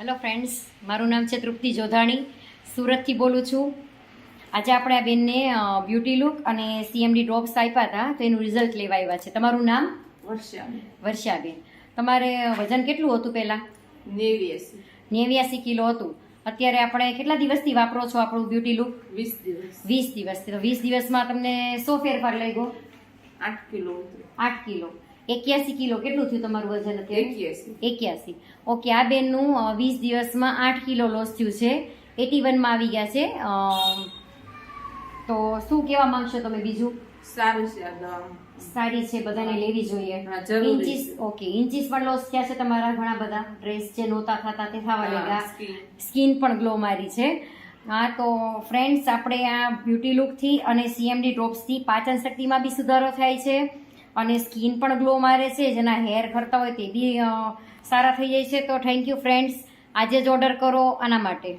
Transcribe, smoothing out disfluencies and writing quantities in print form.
Hello friends, મારું નામ છે તૃપ્તિ જોધાણી, સુરતથી બોલું છું. આજે આપણે આ બેનને બ્યુટી લુક અને સીએમડી ડ્રોપ્સ આપ્યા હતા, તો એનું રિઝલ્ટ લેવા આવ્યા છે. તમારું નામ? વર્ષાબેન. તમારે વજન કેટલું હતું પહેલાં? 89 કિલો હતું. અત્યારે આપણે કેટલા દિવસથી વાપરો છો આપણું બ્યુટી લુક? 20 દિવસ. તો 20 દિવસમાં તમને શું ફેરફાર લઈ ગયો? 8 કિલો. 81 કિલો. કેટલું થયું તમારું વજન અત્યારે? 81. ઓકે, આ બેનનું 20 દિવસમાં 8 કિલો લોસ થયું છે. 81 માં આવી ગયા છે. તો શું કહેવા માંગશો તમે બીજું? સારું છે આ દવા, સારી છે, બધાને લેવી જોઈએ. ઇન્ચીસ, ઓકે, ઇન્ચીસ પણ લોસ થયા છે તમારા ઘણા બધા. ડ્રેસ જે નહોતા થતા તે થવા લાગ્યા. સ્કિન પણ ગ્લો મારી છે. હા, તો ફ્રેન્ડ્સ, આપણે આ બ્યુટી લુકથી અને સીએમડી ડ્રોપ્સથી પાચન શક્તિમાં બી સુધારો થાય છે અને સ્કિન પણ ગ્લો મારે છે. જેના હેર ખરતા હોય તે બી સારા થઈ જાય છે. તો થેન્ક યુ ફ્રેન્ડ્સ, આજે જ ઓર્ડર કરો આના માટે.